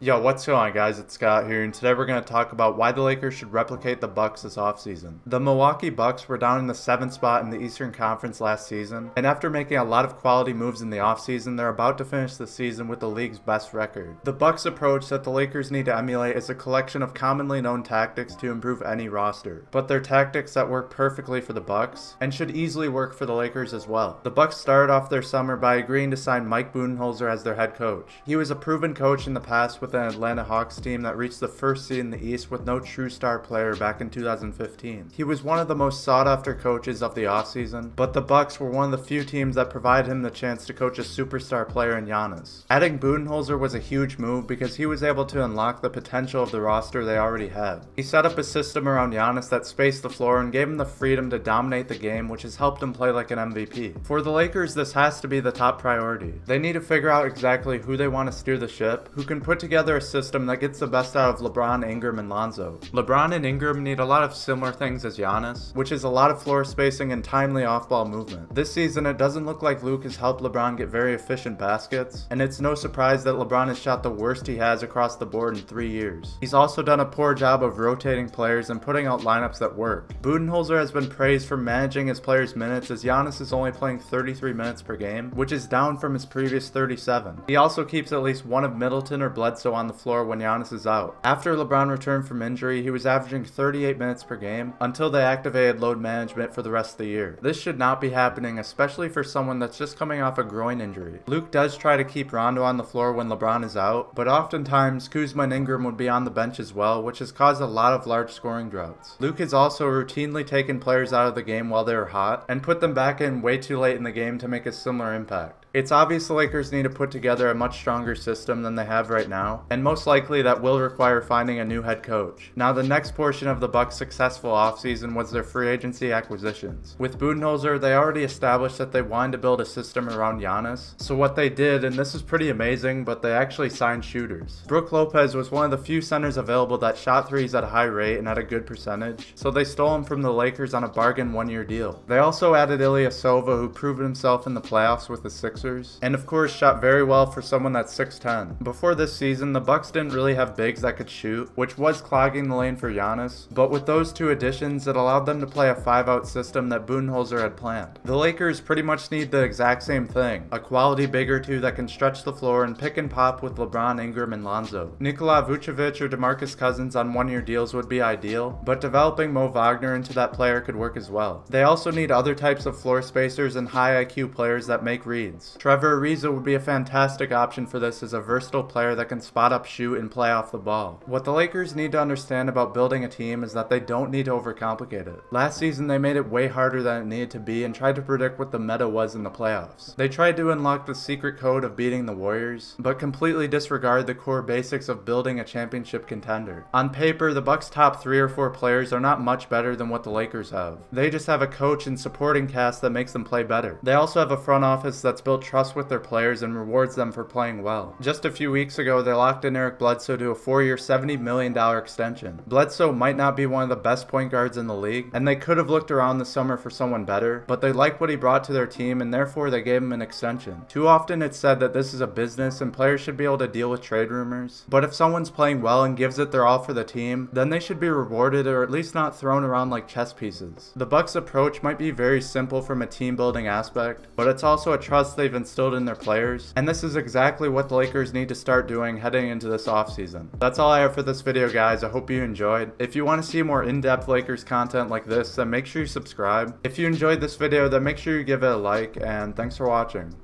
Yo, what's going on, guys? It's Scott here, and today we're going to talk about why the Lakers should replicate the Bucks this offseason. The Milwaukee Bucks were down in the 7th spot in the Eastern Conference last season, and after making a lot of quality moves in the offseason, they're about to finish the season with the league's best record. The Bucks' approach that the Lakers need to emulate is a collection of commonly known tactics to improve any roster, but they're tactics that work perfectly for the Bucks, and should easily work for the Lakers as well. The Bucks started off their summer by agreeing to sign Mike Budenholzer as their head coach. He was a proven coach in the past with an Atlanta Hawks team that reached the first seed in the East with no true star player back in 2015. He was one of the most sought after coaches of the offseason, but the Bucks were one of the few teams that provided him the chance to coach a superstar player in Giannis. Adding Budenholzer was a huge move because he was able to unlock the potential of the roster they already had. He set up a system around Giannis that spaced the floor and gave him the freedom to dominate the game, which has helped him play like an MVP. For the Lakers, this has to be the top priority. They need to figure out exactly who they want to steer the ship, who can put together a system that gets the best out of LeBron, Ingram, and Lonzo. LeBron and Ingram need a lot of similar things as Giannis, which is a lot of floor spacing and timely off-ball movement. This season, it doesn't look like Luke has helped LeBron get very efficient baskets, and it's no surprise that LeBron has shot the worst he has across the board in 3 years. He's also done a poor job of rotating players and putting out lineups that work. Budenholzer has been praised for managing his players' minutes, as Giannis is only playing 33 minutes per game, which is down from his previous 37. He also keeps at least one of Middleton or Bledsoe on the floor when Giannis is out. After LeBron returned from injury, he was averaging 38 minutes per game until they activated load management for the rest of the year. This should not be happening, especially for someone that's just coming off a groin injury. Luke does try to keep Rondo on the floor when LeBron is out, but oftentimes Kuzma and Ingram would be on the bench as well, which has caused a lot of large scoring droughts. Luke has also routinely taken players out of the game while they were hot and put them back in way too late in the game to make a similar impact. It's obvious the Lakers need to put together a much stronger system than they have right now, and most likely that will require finding a new head coach. Now, the next portion of the Bucks' successful offseason was their free agency acquisitions. With Budenholzer, they already established that they wanted to build a system around Giannis, so what they did, and this is pretty amazing, but they actually signed shooters. Brook Lopez was one of the few centers available that shot threes at a high rate and at a good percentage, so they stole him from the Lakers on a bargain one-year deal. They also added Ilyasova, who proved himself in the playoffs with the Sixers, and of course shot very well for someone that's 6'10". Before this season, the Bucks didn't really have bigs that could shoot, which was clogging the lane for Giannis, but with those two additions, it allowed them to play a 5-out system that Budenholzer had planned. The Lakers pretty much need the exact same thing, a quality big or two that can stretch the floor and pick and pop with LeBron, Ingram, and Lonzo. Nikola Vucevic or DeMarcus Cousins on one-year deals would be ideal, but developing Mo Wagner into that player could work as well. They also need other types of floor spacers and high IQ players that make reads. Trevor Ariza would be a fantastic option for this as a versatile player that can spot up, shoot, and play off the ball. What the Lakers need to understand about building a team is that they don't need to overcomplicate it. Last season, they made it way harder than it needed to be and tried to predict what the meta was in the playoffs. They tried to unlock the secret code of beating the Warriors, but completely disregard the core basics of building a championship contender. On paper, the Bucks' top 3 or 4 players are not much better than what the Lakers have. They just have a coach and supporting cast that makes them play better. They also have a front office that's built trust with their players and rewards them for playing well. Just a few weeks ago, they locked in Eric Bledsoe to a 4-year, $70 million extension. Bledsoe might not be one of the best point guards in the league, and they could have looked around this summer for someone better, but they like what he brought to their team, and therefore they gave him an extension. Too often it's said that this is a business and players should be able to deal with trade rumors, but if someone's playing well and gives it their all for the team, then they should be rewarded or at least not thrown around like chess pieces. The Bucks' approach might be very simple from a team building aspect, but it's also a trust they've instilled in their players, and this is exactly what the Lakers need to start doing heading into this offseason. That's all I have for this video, guys. I hope you enjoyed. If you want to see more in-depth Lakers content like this, then make sure you subscribe. If you enjoyed this video, then make sure you give it a like, and thanks for watching.